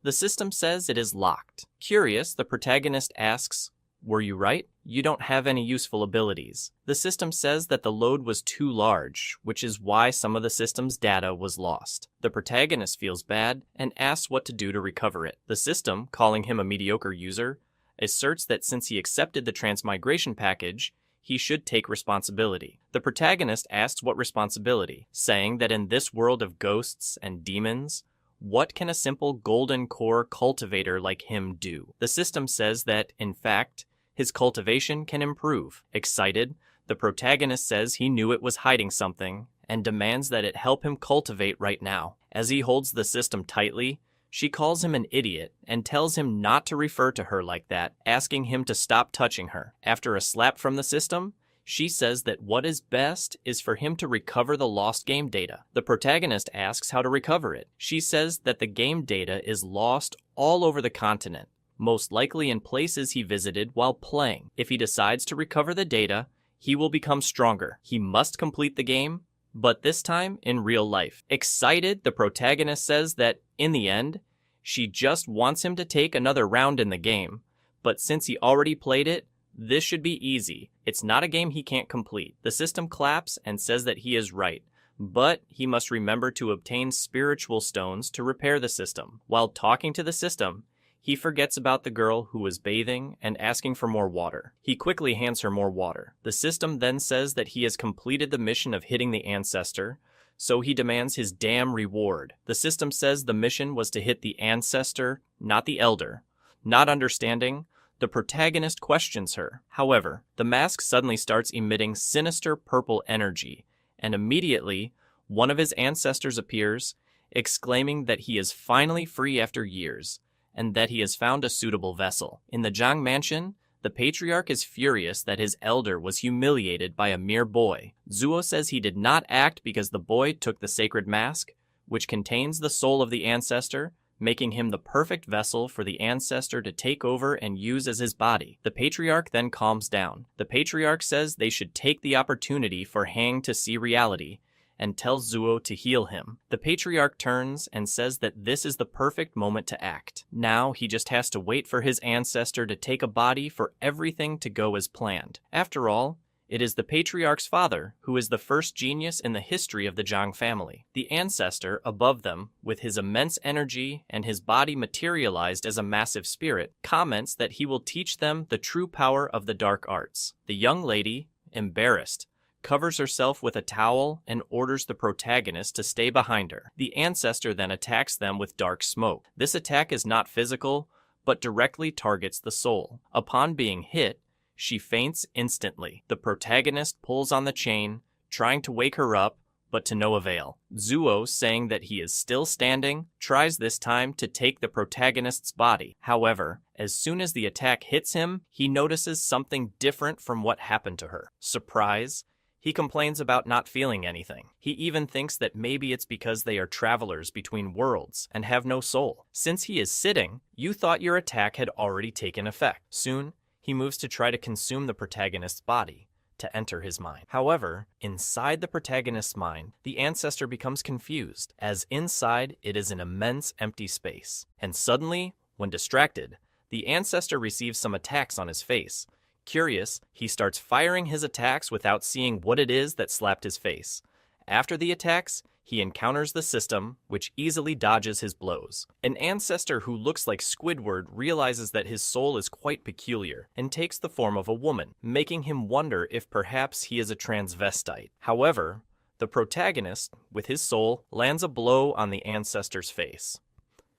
The system says it is locked. Curious, the protagonist asks, "Were you right? You don't have any useful abilities." The system says that the load was too large, which is why some of the system's data was lost. The protagonist feels bad and asks what to do to recover it. The system, calling him a mediocre user, asserts that since he accepted the transmigration package, he should take responsibility. The protagonist asks what responsibility, saying that in this world of ghosts and demons, what can a simple golden core cultivator like him do? The system says that, in fact, his cultivation can improve. Excited, the protagonist says he knew it was hiding something and demands that it help him cultivate right now. As he holds the system tightly, she calls him an idiot and tells him not to refer to her like that, asking him to stop touching her. After a slap from the system, she says that what is best is for him to recover the lost game data. The protagonist asks how to recover it. She says that the game data is lost all over the continent, most likely in places he visited while playing. If he decides to recover the data, he will become stronger. He must complete the game, but this time in real life. Excited, the protagonist says that, in the end, she just wants him to take another round in the game, but since he already played it, this should be easy. It's not a game he can't complete. The system claps and says that he is right, but he must remember to obtain spiritual stones to repair the system. While talking to the system, he forgets about the girl who was bathing and asking for more water. He quickly hands her more water. The system then says that he has completed the mission of hitting the ancestor, so he demands his damn reward. The system says the mission was to hit the ancestor, not the elder. Not understanding, the protagonist questions her. However, the mask suddenly starts emitting sinister purple energy, and immediately, one of his ancestors appears, exclaiming that he is finally free after years, and that he has found a suitable vessel. In the Zhang mansion, the patriarch is furious that his elder was humiliated by a mere boy. Zuo says he did not act because the boy took the sacred mask, which contains the soul of the ancestor, making him the perfect vessel for the ancestor to take over and use as his body. The patriarch then calms down. The patriarch says they should take the opportunity for Hang to see reality, and tells Zuo to heal him. The patriarch turns and says that this is the perfect moment to act. Now he just has to wait for his ancestor to take a body for everything to go as planned. After all, it is the patriarch's father who is the first genius in the history of the Zhang family. The ancestor above them, with his immense energy and his body materialized as a massive spirit, comments that he will teach them the true power of the dark arts. The young lady, embarrassed, covers herself with a towel and orders the protagonist to stay behind her. The ancestor then attacks them with dark smoke. This attack is not physical, but directly targets the soul. Upon being hit, she faints instantly. The protagonist pulls on the chain, trying to wake her up, but to no avail. Zuo, saying that he is still standing, tries this time to take the protagonist's body. However, as soon as the attack hits him, he notices something different from what happened to her. Surprise! He complains about not feeling anything. He even thinks that maybe it's because they are travelers between worlds and have no soul. Since he is sitting, you thought your attack had already taken effect. Soon, he moves to try to consume the protagonist's body, to enter his mind. However, inside the protagonist's mind, the ancestor becomes confused, as inside it is an immense empty space. And suddenly, when distracted, the ancestor receives some attacks on his face. Curious, he starts firing his attacks without seeing what it is that slapped his face. After the attacks, he encounters the system, which easily dodges his blows. An ancestor who looks like Squidward realizes that his soul is quite peculiar and takes the form of a woman, making him wonder if perhaps he is a transvestite. However, the protagonist, with his soul, lands a blow on the ancestor's face.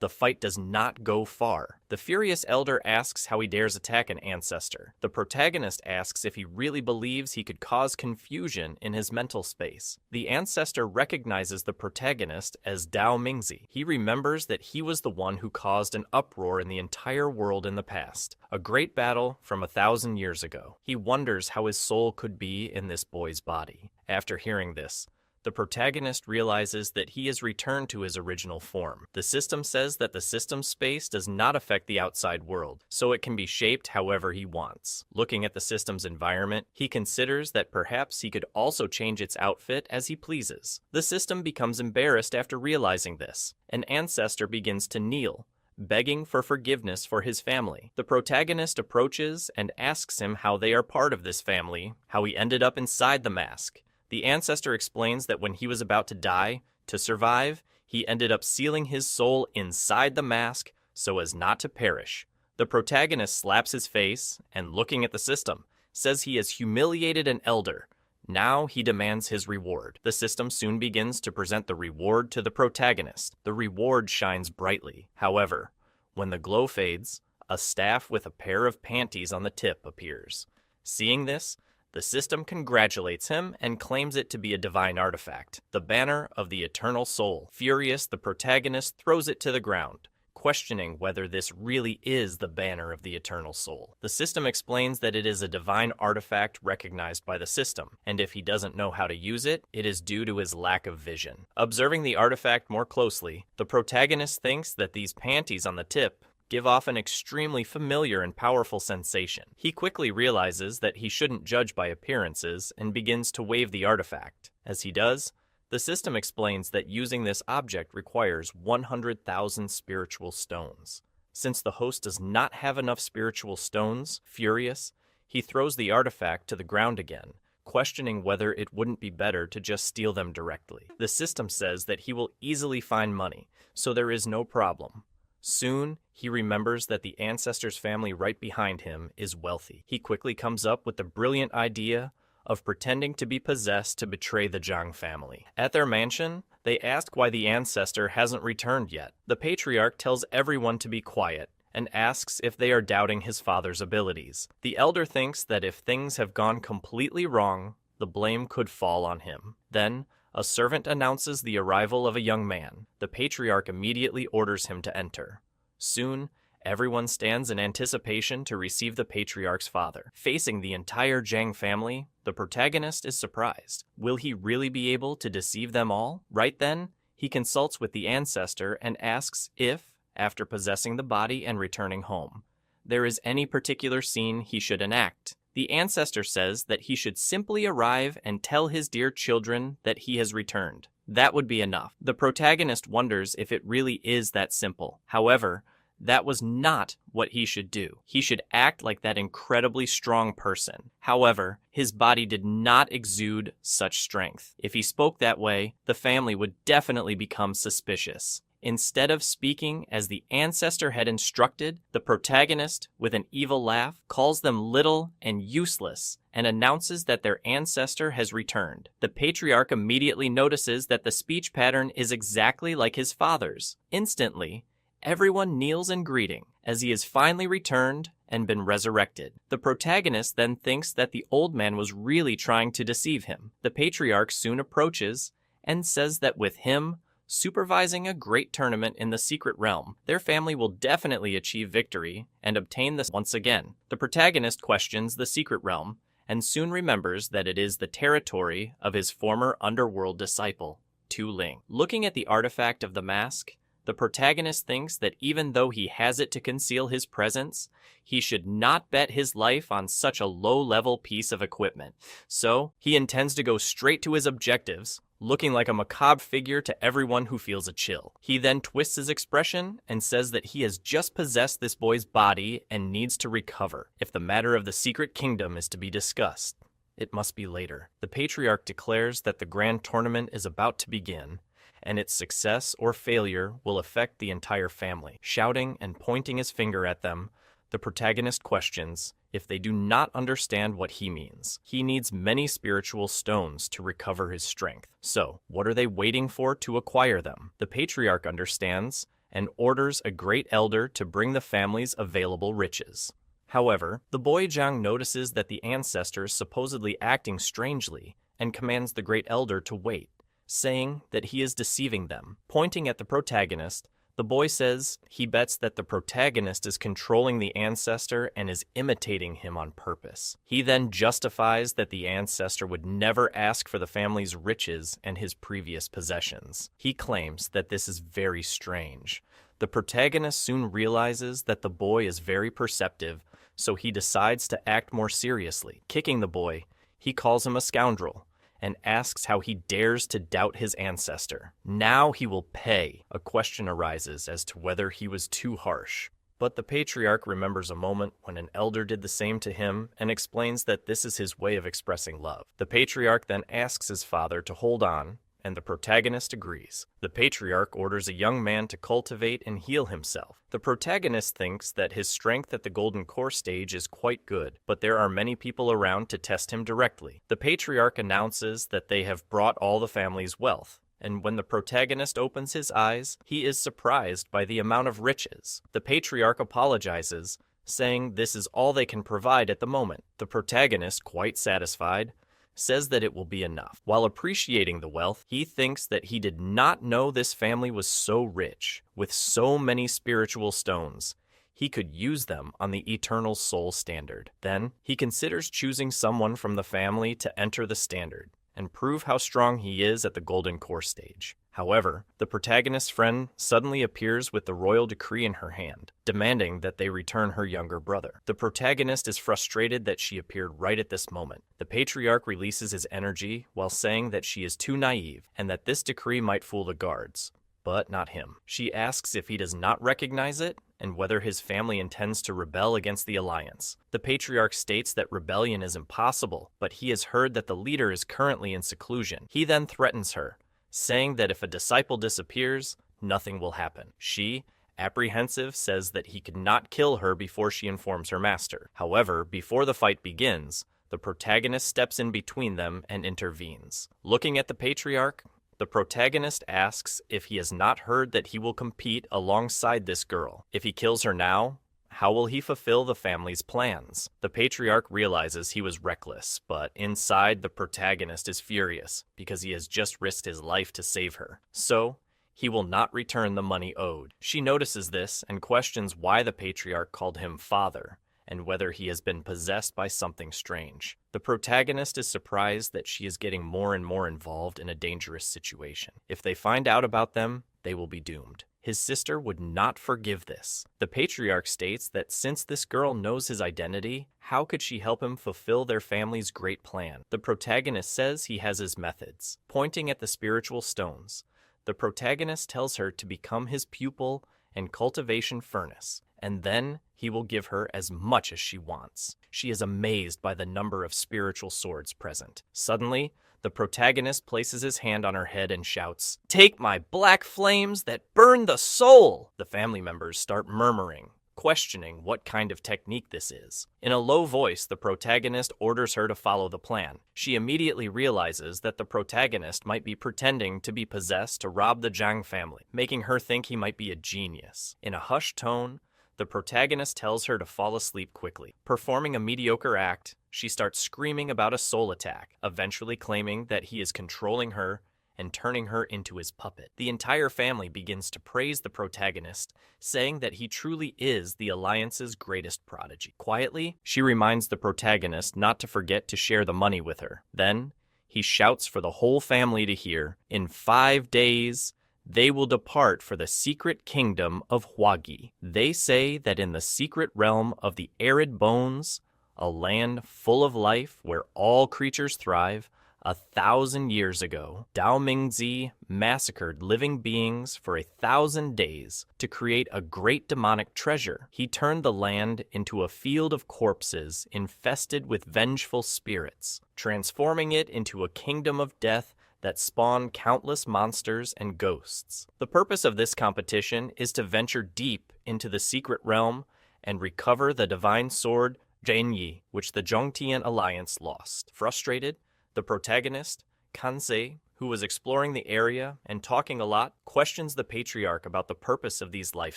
The fight does not go far. The furious elder asks how he dares attack an ancestor. The protagonist asks if he really believes he could cause confusion in his mental space. The ancestor recognizes the protagonist as Dao Mingzi. He remembers that he was the one who caused an uproar in the entire world in the past, a great battle from 1,000 years ago. He wonders how his soul could be in this boy's body. After hearing this, the protagonist realizes that he is returned to his original form. The system says that the system space does not affect the outside world, so it can be shaped however he wants. Looking at the system's environment, he considers that perhaps he could also change its outfit as he pleases. The system becomes embarrassed after realizing this. An ancestor begins to kneel, begging for forgiveness for his family. The protagonist approaches and asks him how they are part of this family, how he ended up inside the mask. The ancestor explains that when he was about to die, to survive, he ended up sealing his soul inside the mask so as not to perish. The protagonist slaps his face and, looking at the system, says he has humiliated an elder. Now he demands his reward. The system soon begins to present the reward to the protagonist. The reward shines brightly. However, when the glow fades, a staff with a pair of panties on the tip appears. Seeing this, the system congratulates him and claims it to be a divine artifact, the banner of the eternal soul. Furious, the protagonist throws it to the ground, questioning whether this really is the banner of the eternal soul. The system explains that it is a divine artifact recognized by the system, and if he doesn't know how to use it, it is due to his lack of vision. Observing the artifact more closely, the protagonist thinks that these panties on the tip give off an extremely familiar and powerful sensation. He quickly realizes that he shouldn't judge by appearances and begins to wave the artifact. As he does, the system explains that using this object requires 100,000 spiritual stones. Since the host does not have enough spiritual stones, furious, he throws the artifact to the ground again, questioning whether it wouldn't be better to just steal them directly. The system says that he will easily find money, so there is no problem. Soon, he remembers that the ancestor's family right behind him is wealthy. He quickly comes up with the brilliant idea of pretending to be possessed to betray the Zhang family. At their mansion, they ask why the ancestor hasn't returned yet. The patriarch tells everyone to be quiet and asks if they are doubting his father's abilities. The elder thinks that if things have gone completely wrong, the blame could fall on him. Then, a servant announces the arrival of a young man. The patriarch immediately orders him to enter. Soon, everyone stands in anticipation to receive the patriarch's father. Facing the entire Zhang family, the protagonist is surprised. Will he really be able to deceive them all? Right then, he consults with the ancestor and asks if, after possessing the body and returning home, there is any particular scene he should enact. The ancestor says that he should simply arrive and tell his dear children that he has returned. That would be enough. The protagonist wonders if it really is that simple. However, that was not what he should do. He should act like that incredibly strong person. However, his body did not exude such strength. If he spoke that way, the family would definitely become suspicious. Instead of speaking as the ancestor had instructed, the protagonist, with an evil laugh, calls them little and useless and announces that their ancestor has returned. The patriarch immediately notices that the speech pattern is exactly like his father's. Instantly, everyone kneels in greeting as he has finally returned and been resurrected. The protagonist then thinks that the old man was really trying to deceive him. The patriarch soon approaches and says that with him supervising a great tournament in the secret realm, their family will definitely achieve victory and obtain this once again. The protagonist questions the secret realm and soon remembers that it is the territory of his former underworld disciple, Tu Ling. Looking at the artifact of the mask, the protagonist thinks that even though he has it to conceal his presence, he should not bet his life on such a low-level piece of equipment. So, he intends to go straight to his objectives, looking like a macabre figure to everyone who feels a chill. He then twists his expression and says that he has just possessed this boy's body and needs to recover. If the matter of the secret kingdom is to be discussed, it must be later. The patriarch declares that the grand tournament is about to begin, and its success or failure will affect the entire family. Shouting and pointing his finger at them, the protagonist questions if they do not understand what he means. He needs many spiritual stones to recover his strength. So, what are they waiting for to acquire them? The patriarch understands and orders a great elder to bring the family's available riches. However, the boy Jiang notices that the ancestor is supposedly acting strangely and commands the great elder to wait, saying that he is deceiving them. Pointing at the protagonist, the boy says he bets that the protagonist is controlling the ancestor and is imitating him on purpose. He then justifies that the ancestor would never ask for the family's riches and his previous possessions. He claims that this is very strange. The protagonist soon realizes that the boy is very perceptive, so he decides to act more seriously. Kicking the boy, he calls him a scoundrel and asks how he dares to doubt his ancestor. Now he will pay. A question arises as to whether he was too harsh. But the patriarch remembers a moment when an elder did the same to him and explains that this is his way of expressing love. The patriarch then asks his father to hold on, and the protagonist agrees. The patriarch orders a young man to cultivate and heal himself. The protagonist thinks that his strength at the Golden Core stage is quite good, but there are many people around to test him directly. The patriarch announces that they have brought all the family's wealth, and when the protagonist opens his eyes, he is surprised by the amount of riches. The patriarch apologizes, saying this is all they can provide at the moment. The protagonist, quite satisfied, says that it will be enough. While appreciating the wealth, he thinks that he did not know this family was so rich, with so many spiritual stones. He could use them on the Eternal Soul Standard. Then, he considers choosing someone from the family to enter the standard and prove how strong he is at the Golden Core stage. However, the protagonist's friend suddenly appears with the royal decree in her hand, demanding that they return her younger brother. The protagonist is frustrated that she appeared right at this moment. The patriarch releases his energy while saying that she is too naive and that this decree might fool the guards, but not him. She asks if he does not recognize it and whether his family intends to rebel against the alliance. The patriarch states that rebellion is impossible, but he has heard that the leader is currently in seclusion. He then threatens her, saying that if a disciple disappears, nothing will happen. She, apprehensive, says that he could not kill her before she informs her master. However, before the fight begins, the protagonist steps in between them and intervenes. Looking at the patriarch, the protagonist asks if he has not heard that he will compete alongside this girl. If he kills her now, how will he fulfill the family's plans? The patriarch realizes he was reckless, but inside the protagonist is furious because he has just risked his life to save her. So, he will not return the money owed. She notices this and questions why the patriarch called him father, and whether he has been possessed by something strange. The protagonist is surprised that she is getting more and more involved in a dangerous situation. If they find out about them, they will be doomed. His sister would not forgive this. The patriarch states that since this girl knows his identity, how could she help him fulfill their family's great plan? The protagonist says he has his methods. Pointing at the spiritual stones, the protagonist tells her to become his pupil and cultivation furnace, and then he will give her as much as she wants. She is amazed by the number of spiritual swords present. Suddenly, the protagonist places his hand on her head and shouts, "Take my black flames that burn the soul!" The family members start murmuring, questioning what kind of technique this is. In a low voice, the protagonist orders her to follow the plan. She immediately realizes that the protagonist might be pretending to be possessed to rob the Zhang family, making her think he might be a genius. In a hushed tone, the protagonist tells her to fall asleep quickly. Performing a mediocre act, she starts screaming about a soul attack, eventually claiming that he is controlling her and turning her into his puppet. The entire family begins to praise the protagonist, saying that he truly is the Alliance's greatest prodigy. Quietly, she reminds the protagonist not to forget to share the money with her. Then, he shouts for the whole family to hear, "In 5 days, they will depart for the secret kingdom of Huagi. They say that in the secret realm of the arid bones, a land full of life where all creatures thrive, 1,000 years ago, Dao Mingzi massacred living beings for 1,000 days to create a great demonic treasure. He turned the land into a field of corpses infested with vengeful spirits, transforming it into a kingdom of death that spawn countless monsters and ghosts. The purpose of this competition is to venture deep into the secret realm and recover the divine sword Junkie, which the Zhongtian Alliance lost. Frustrated, the protagonist, Kansei, who was exploring the area and talking a lot, questions the patriarch about the purpose of these life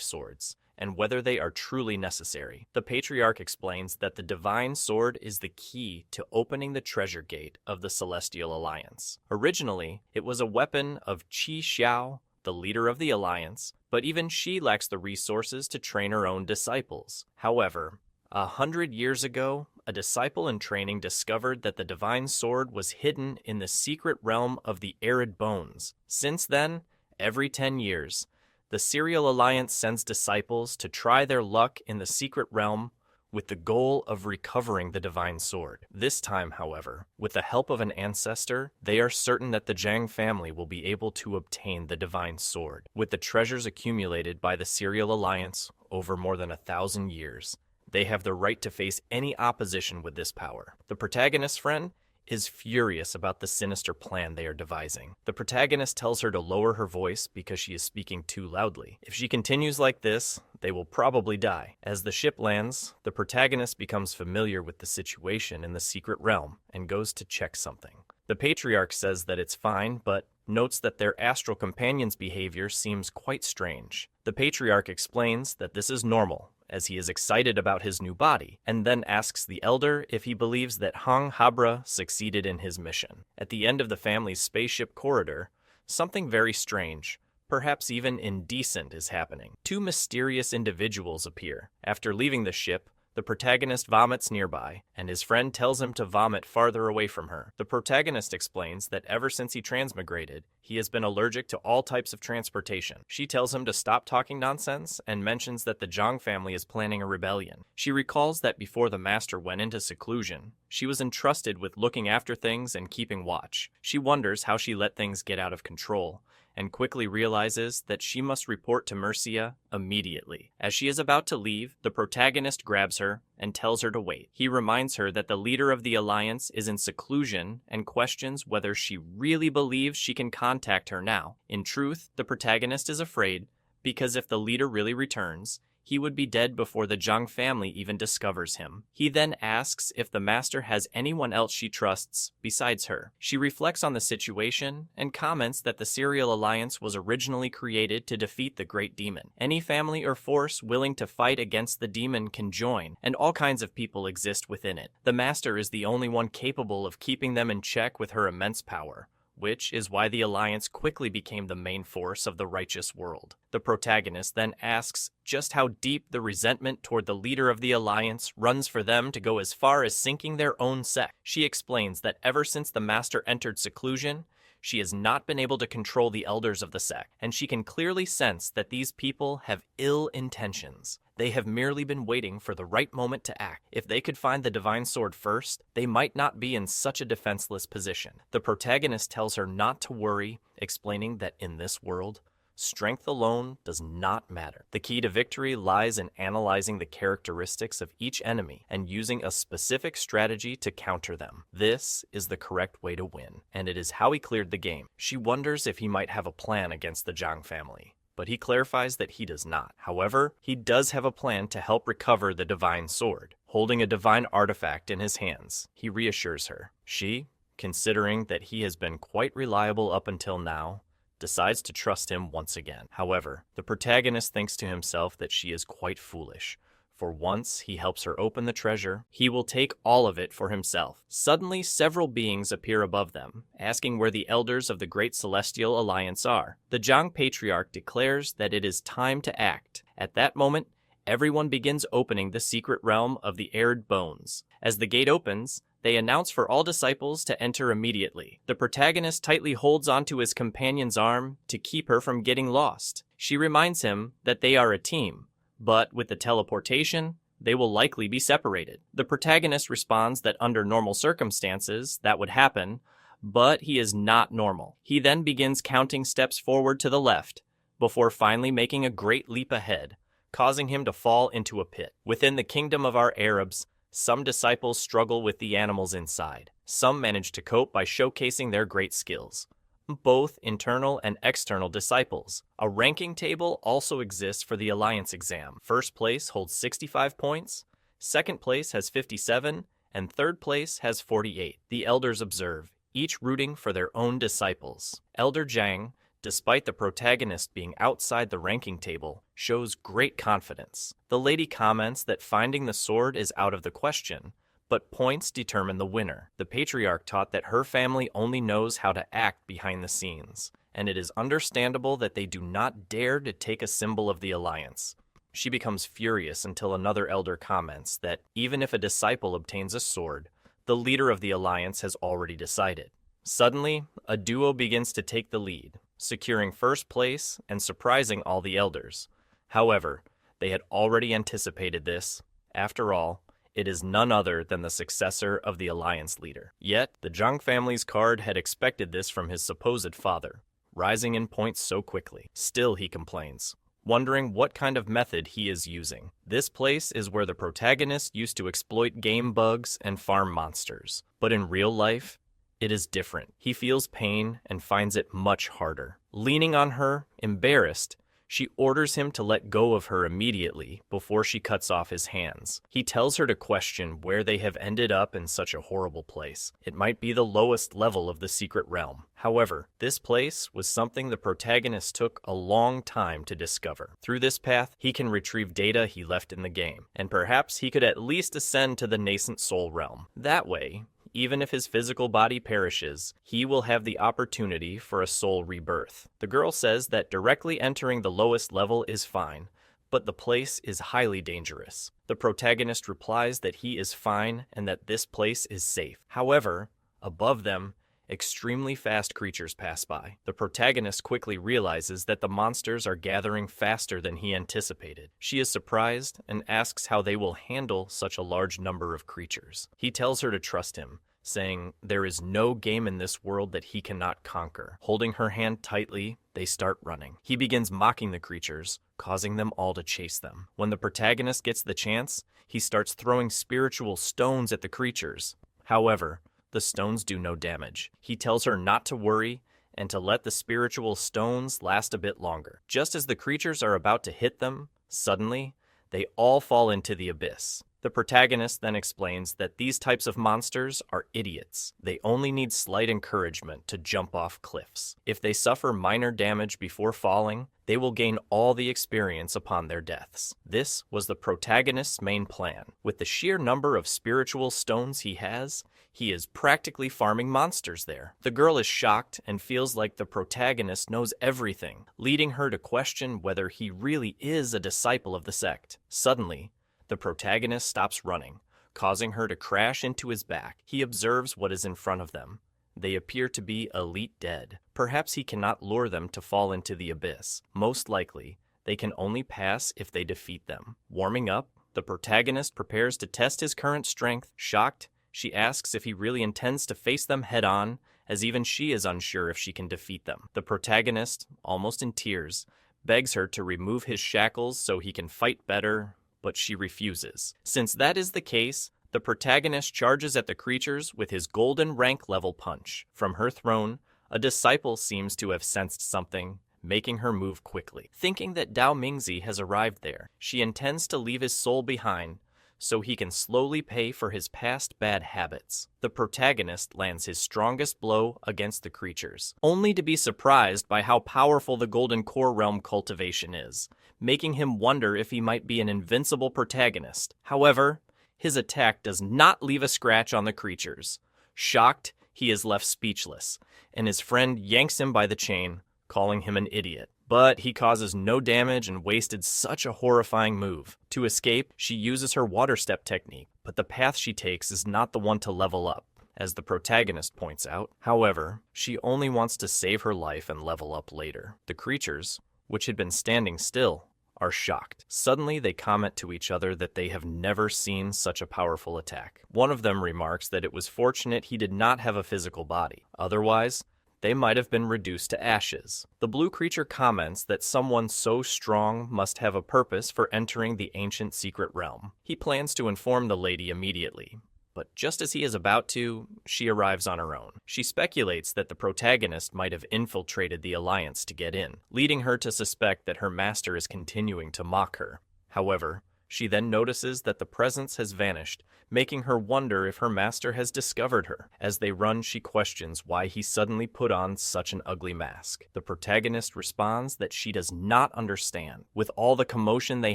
swords and whether they are truly necessary. The patriarch explains that the divine sword is the key to opening the treasure gate of the Celestial Alliance. Originally, it was a weapon of Qi Xiao, the leader of the Alliance, but even she lacks the resources to train her own disciples. However, 100 years ago, a disciple in training discovered that the divine sword was hidden in the secret realm of the arid bones. Since then, every 10 years, the Serial Alliance sends disciples to try their luck in the secret realm with the goal of recovering the divine sword. This time, however, with the help of an ancestor, they are certain that the Zhang family will be able to obtain the divine sword. With the treasures accumulated by the Serial Alliance over more than 1,000 years, they have the right to face any opposition with this power. The protagonist's friend is furious about the sinister plan they are devising. The protagonist tells her to lower her voice because she is speaking too loudly. If she continues like this, they will probably die. As the ship lands, the protagonist becomes familiar with the situation in the secret realm and goes to check something. The patriarch says that it's fine, but notes that their astral companion's behavior seems quite strange. The patriarch explains that this is normal, as he is excited about his new body, and then asks the elder if he believes that Hang Habra succeeded in his mission. At the end of the family's spaceship corridor, something very strange, perhaps even indecent, is happening. 2 mysterious individuals appear. After leaving the ship, the protagonist vomits nearby, and his friend tells him to vomit farther away from her. The protagonist explains that ever since he transmigrated, he has been allergic to all types of transportation. She tells him to stop talking nonsense and mentions that the Zhang family is planning a rebellion. She recalls that before the master went into seclusion, she was entrusted with looking after things and keeping watch. She wonders how she let things get out of control, and quickly realizes that she must report to Mercia immediately. As she is about to leave, the protagonist grabs her and tells her to wait. He reminds her that the leader of the Alliance is in seclusion and questions whether she really believes she can contact her now. In truth, the protagonist is afraid because if the leader really returns, he would be dead before the Zhang family even discovers him. He then asks if the master has anyone else she trusts besides her. She reflects on the situation and comments that the Serial Alliance was originally created to defeat the Great Demon. Any family or force willing to fight against the demon can join, and all kinds of people exist within it. The master is the only one capable of keeping them in check with her immense power, which is why the Alliance quickly became the main force of the righteous world. The protagonist then asks just how deep the resentment toward the leader of the Alliance runs for them to go as far as sinking their own sect. She explains that ever since the master entered seclusion, She has not been able to control the elders of the sect, and she can clearly sense that these people have ill intentions. They have merely been waiting for the right moment to act. If they could find the divine sword first, they might not be in such a defenseless position. The protagonist tells her not to worry, explaining that in this world, strength alone does not matter. The key to victory lies in analyzing the characteristics of each enemy and using a specific strategy to counter them. This is the correct way to win, and it is how he cleared the game. She wonders if he might have a plan against the Zhang family, but he clarifies that he does not. However, he does have a plan to help recover the divine sword. Holding a divine artifact in his hands, he reassures her. She, considering that he has been quite reliable up until now, decides to trust him once again. However, the protagonist thinks to himself that she is quite foolish. For once he helps her open the treasure, he will take all of it for himself. Suddenly, several beings appear above them, asking where the elders of the Great Celestial Alliance are. The Zhang Patriarch declares that it is time to act. At that moment, everyone begins opening the secret realm of the Arid Bones. As the gate opens, they announce for all disciples to enter immediately. The protagonist tightly holds onto his companion's arm to keep her from getting lost. She reminds him that they are a team, but with the teleportation, they will likely be separated. The protagonist responds that under normal circumstances, that would happen, but he is not normal. He then begins counting steps forward to the left, before finally making a great leap ahead, causing him to fall into a pit. Within the kingdom of our Arabs, some disciples struggle with the animals inside. Some manage to cope by showcasing their great skills. Both internal and external disciples. A ranking table also exists for the Alliance exam. First place holds 65 points, second place has 57, and third place has 48. The elders observe, each rooting for their own disciples. Elder Zhang, despite the protagonist being outside the ranking table, shows great confidence. The lady comments that finding the sword is out of the question, but points determine the winner. The patriarch taught that her family only knows how to act behind the scenes, and it is understandable that they do not dare to take a symbol of the alliance. She becomes furious until another elder comments that even if a disciple obtains a sword, the leader of the alliance has already decided. Suddenly, a duo begins to take the lead, securing first place and surprising all the elders. However, they had already anticipated this. After all, it is none other than the successor of the alliance leader. Yet, the Zhang family's card had expected this from his supposed father, rising in points so quickly. Still, he complains, wondering what kind of method he is using. This place is where the protagonist used to exploit game bugs and farm monsters. But in real life, it is different. He feels pain and finds it much harder. Leaning on her, embarrassed, she orders him to let go of her immediately before she cuts off his hands. He tells her to question where they have ended up in such a horrible place. It might be the lowest level of the secret realm. However, this place was something the protagonist took a long time to discover. Through this path, he can retrieve data he left in the game, and perhaps he could at least ascend to the nascent soul realm. That way, even if his physical body perishes, he will have the opportunity for a soul rebirth. The girl says that directly entering the lowest level is fine, but the place is highly dangerous. The protagonist replies that he is fine and that this place is safe. However, above them, extremely fast creatures pass by. The protagonist quickly realizes that the monsters are gathering faster than he anticipated. She is surprised and asks how they will handle such a large number of creatures. He tells her to trust him, saying there is no game in this world that he cannot conquer. Holding her hand tightly, they start running. He begins mocking the creatures, causing them all to chase them. When the protagonist gets the chance, he starts throwing spiritual stones at the creatures. However, the stones do no damage. He tells her not to worry and to let the spiritual stones last a bit longer. Just as the creatures are about to hit them, suddenly, they all fall into the abyss. The protagonist then explains that these types of monsters are idiots. They only need slight encouragement to jump off cliffs. If they suffer minor damage before falling, they will gain all the experience upon their deaths. This was the protagonist's main plan. With the sheer number of spiritual stones he has, he is practically farming monsters there. The girl is shocked and feels like the protagonist knows everything, leading her to question whether he really is a disciple of the sect. Suddenly, the protagonist stops running, causing her to crash into his back. He observes what is in front of them. They appear to be elite dead. Perhaps he cannot lure them to fall into the abyss. Most likely, they can only pass if they defeat them. Warming up, the protagonist prepares to test his current strength. Shocked, she asks if he really intends to face them head-on, as even she is unsure if she can defeat them. The protagonist, almost in tears, begs her to remove his shackles so he can fight better, but she refuses. Since that is the case, the protagonist charges at the creatures with his golden rank level punch. From her throne, a disciple seems to have sensed something, making her move quickly. Thinking that Dao Mingzi has arrived there, she intends to leave his soul behind so he can slowly pay for his past bad habits. The protagonist lands his strongest blow against the creatures, only to be surprised by how powerful the Golden Core Realm cultivation is, making him wonder if he might be an invincible protagonist. However, his attack does not leave a scratch on the creatures. Shocked, he is left speechless, and his friend yanks him by the chain, calling him an idiot. But he causes no damage and wasted such a horrifying move. To escape, she uses her water step technique, but the path she takes is not the one to level up, as the protagonist points out. However, she only wants to save her life and level up later. The creatures, which had been standing still, are shocked. Suddenly, they comment to each other that they have never seen such a powerful attack. One of them remarks that it was fortunate he did not have a physical body. Otherwise, they might have been reduced to ashes. The blue creature comments that someone so strong must have a purpose for entering the ancient secret realm. He plans to inform the lady immediately, but just as he is about to, she arrives on her own. She speculates that the protagonist might have infiltrated the alliance to get in, leading her to suspect that her master is continuing to mock her. However, she then notices that the presence has vanished, making her wonder if her master has discovered her. As they run, she questions why he suddenly put on such an ugly mask. The protagonist responds that she does not understand. With all the commotion they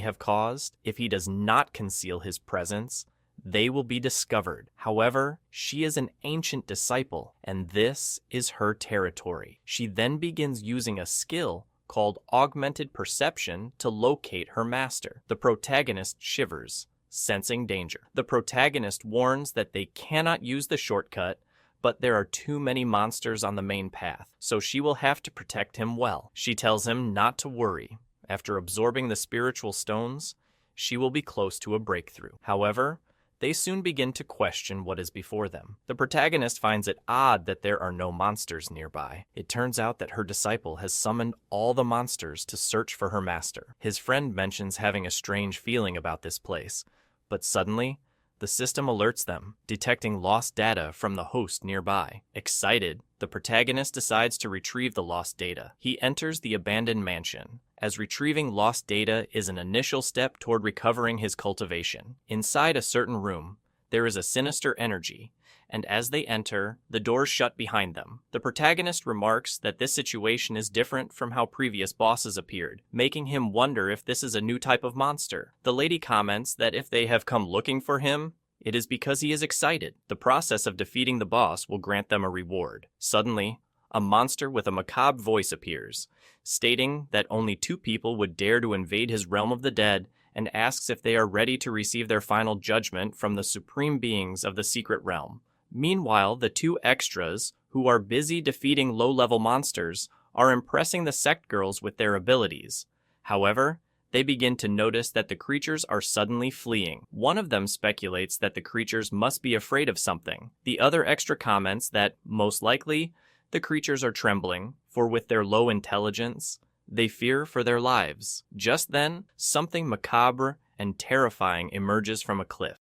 have caused, if he does not conceal his presence, they will be discovered. However, she is an ancient disciple, and this is her territory. She then begins using a skill called Augmented Perception to locate her master. The protagonist shivers, sensing danger. The protagonist warns that they cannot use the shortcut, but there are too many monsters on the main path, so she will have to protect him well. She tells him not to worry. After absorbing the spiritual stones, she will be close to a breakthrough. However, they soon begin to question what is before them. The protagonist finds it odd that there are no monsters nearby. It turns out that her disciple has summoned all the monsters to search for her master. His friend mentions having a strange feeling about this place, but suddenly, the system alerts them, detecting lost data from the host nearby. Excited, the protagonist decides to retrieve the lost data. He enters the abandoned mansion, as retrieving lost data is an initial step toward recovering his cultivation. Inside a certain room, there is a sinister energy, and as they enter, the doors shut behind them. The protagonist remarks that this situation is different from how previous bosses appeared, making him wonder if this is a new type of monster. The lady comments that if they have come looking for him, it is because he is excited. The process of defeating the boss will grant them a reward. Suddenly, a monster with a macabre voice appears, stating that only 2 people would dare to invade his realm of the dead, and asks if they are ready to receive their final judgment from the supreme beings of the secret realm. Meanwhile, the 2 extras, who are busy defeating low-level monsters, are impressing the sect girls with their abilities. However, they begin to notice that the creatures are suddenly fleeing. One of them speculates that the creatures must be afraid of something. The other extra comments that, most likely, the creatures are trembling, for with their low intelligence, they fear for their lives. Just then, something macabre and terrifying emerges from a cliff.